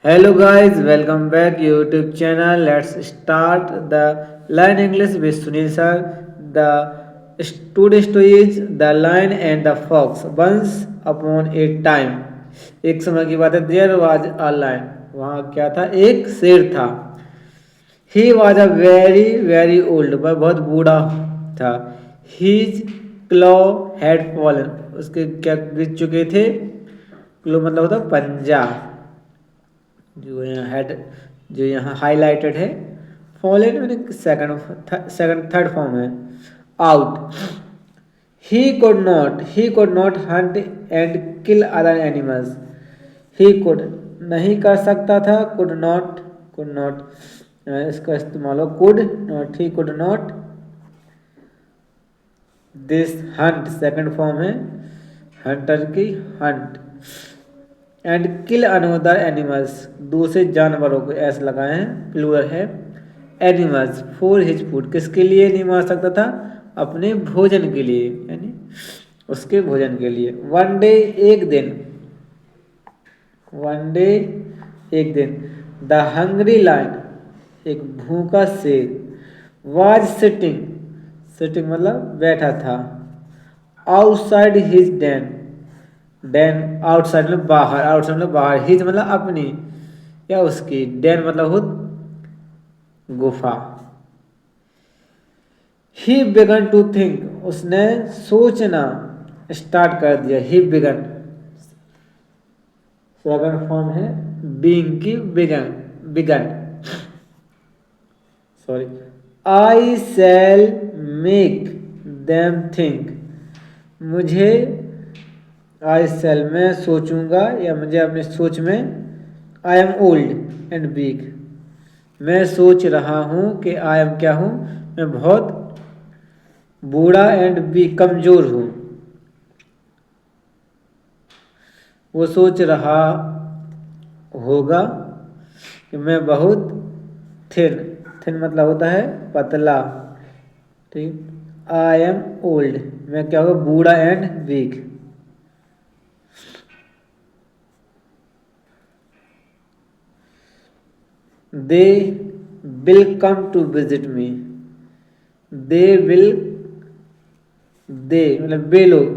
Hello guys, welcome back YouTube channel. Let's start the Learn English with Sunil sir. The today's story is The Lion and the Fox. Once upon a time. एक समय की बात है. There was a lion. वहाँ क्या था? एक शेर था. He was a very old. वह बहुत बूढ़ा था. His claw had fallen. उसके क्या गिर चुके थे? क्लो मतलब होता पंजा. जो यहाँ हेड जो यहाँ हाईलाइटेड है. फॉलन मैंने सेकंड थर्ड फॉर्म है. Out. He could not Hunt and kill other animals. He could नहीं कर सकता था. कुड नॉट इसका इस्तेमाल हो. Could not this Hunt second form है हंटर की. Hunt and kill another animals दूसरे जानवरों को ऐसे लगाए हैं. प्लूरल है. एनिमल्स फॉर हिज फूड किसके लिए नहीं मार सकता था? अपने भोजन के लिए यानी उसके भोजन के लिए. वन डे एक दिन द हंग्री लायन एक भूखा शेर वाज सिटिंग मतलब बैठा था. आउटसाइड हिज डेन आउटसाइड मतलब बाहर. हिज मतलब अपनी या उसकी. डेन मतलब खुद गुफा. ही बिगन टू थिंक उसने सोचना स्टार्ट कर दिया. ही बिगन सेकंड फॉर्म है बीइंग की. Began sorry. I shall make them think. मुझे आई शैल मैं सोचूंगा या मुझे अपनी सोच में. I am old and weak मैं सोच रहा हूँ कि आई एम क्या हूँ मैं बहुत बूढ़ा एंड वीक कमजोर हूँ. वो सोच रहा होगा कि मैं बहुत थिन मतलब होता है पतला. ठीक. आई एम ओल्ड मैं क्या होगा बूढ़ा and weak. They will come to visit me. They will they मतलब वे लोग.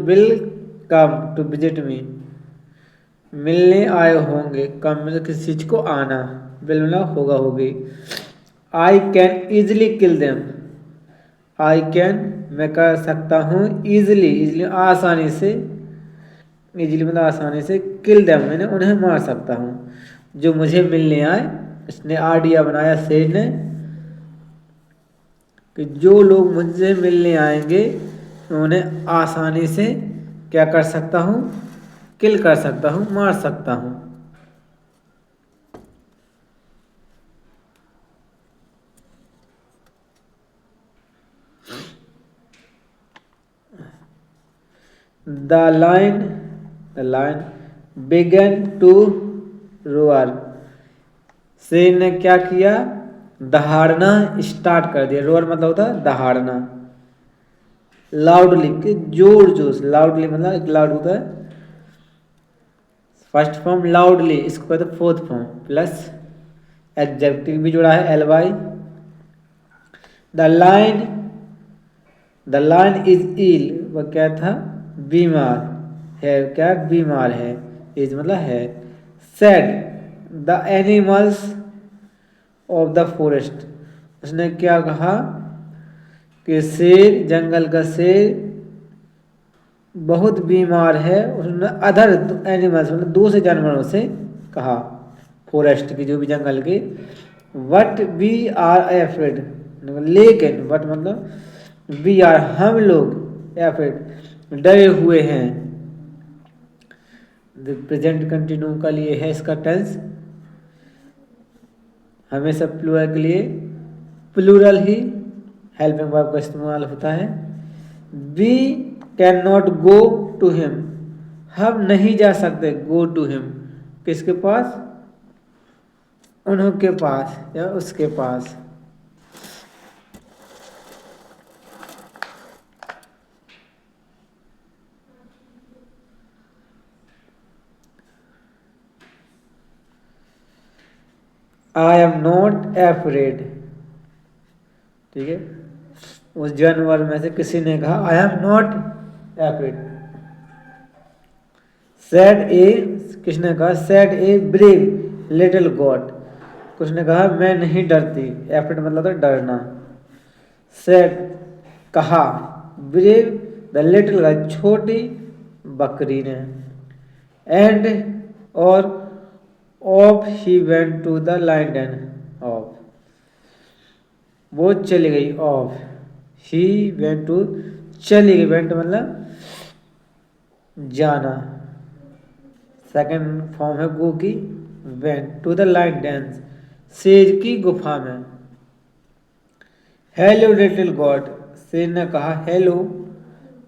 Will come to visit me मिलने आए होंगे. कम मतलब किसी चीज को आना. विल मतलब होगा होगी. I can easily kill them. I can मैं कर सकता हूँ. इजिली आसानी से. इजिली मतलब आसानी से. किल देम मैंने उन्हें मार सकता हूँ जो मुझे मिलने आए. इसने आइडिया बनाया शेर ने कि जो लोग मुझसे मिलने आएंगे मैं उन्हें आसानी से क्या कर सकता हूँ किल कर सकता हूँ मार सकता हूँ. The lion began to roar. शेर ने क्या किया दहाड़ना स्टार्ट कर दिया. रोअर मतलब होता है दहाड़ना. लाउडली के जोर से. लाउडली मतलब एक लाउड होता है फर्स्ट फॉर्म. लाउडली इसको कहते हैं फोर्थ फॉर्म. प्लस एडजेक्टिव भी जुड़ा है L Y. The lion is ill वह क्या था बीमार है. क्या बीमार है. इज मतलब है. Sad the animals of the forest उसने क्या कहा कि शेर जंगल का शेर बहुत बीमार है. उसने अदर एनिमल्स मतलब दूसरे जानवरों से कहा. फॉरेस्ट की जो भी जंगल के. वट वी आर एफ्रेड लेकिन वट मतलब वी आर हम लोग एफ्रेड डरे हुए हैं. प्रेजेंट कंटिन्यू का लिए है इसका टेंस. हमेशा प्लूरल के लिए प्लूरल ही हेल्पिंग वर्ब का इस्तेमाल होता है. We can not go to him हम नहीं जा सकते. गो टू हिम किसके पास उनके पास या उसके पास. I am not afraid. ठीक है, उस जानवर में से किसी ने कहा I am not afraid. Said a, किसने कहा said a brave little god, कुछ ने कहा मैं नहीं डरती, एफ्रेड मतलब तो डरना। सेड कहा, ब्रेव द लिटिल गाय छोटी बकरी ने, एंड और off he went to the lion, off वो चली गई, ऑफ ही वेंट टू चली गई, वेंट मतलब जाना। सेकंड फॉर्म है गो की, went to the lion dens शेर की गुफा में। हेलो लिटिल गॉड, शेर ने कहा हेलो,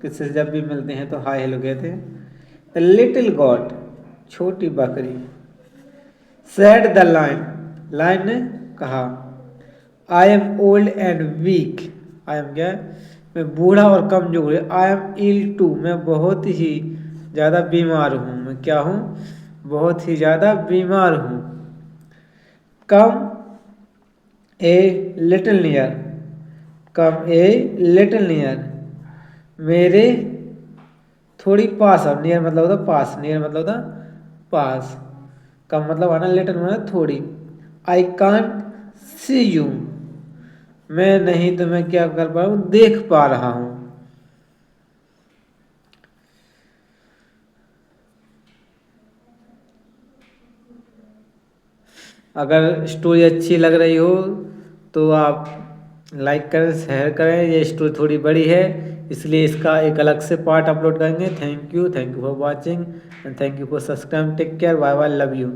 किससे जब भी मिलते हैं तो हाय हेलो कहते हैं। लिटिल गॉड छोटी बकरी। सेड द लाइन, लाइन ने कहा I am old and weak, I am क्या, मैं बूढ़ा और कमजोर। आई एम इल टू, मैं बहुत ही ज़्यादा बीमार हूँ। मैं क्या हूँ, बहुत ही ज़्यादा बीमार हूँ। Come a little near, come a little near, मेरे थोड़ी पास आओ। नियर मतलब होता पास, नियर मतलब होता पास, कम मतलब आना, लिटिल मतलब थोड़ी। आई कांट सी यू, मैं नहीं तो मैं क्या कर पा रहा हूँ, देख पा रहा हूँ। अगर स्टोरी अच्छी लग रही हो तो आप लाइक करें, शेयर करें। ये स्टोरी थोड़ी बड़ी है इसलिए इसका एक अलग से पार्ट अपलोड करेंगे। Thank you for watching and thank you for subscribe. Take care, bye bye, love you.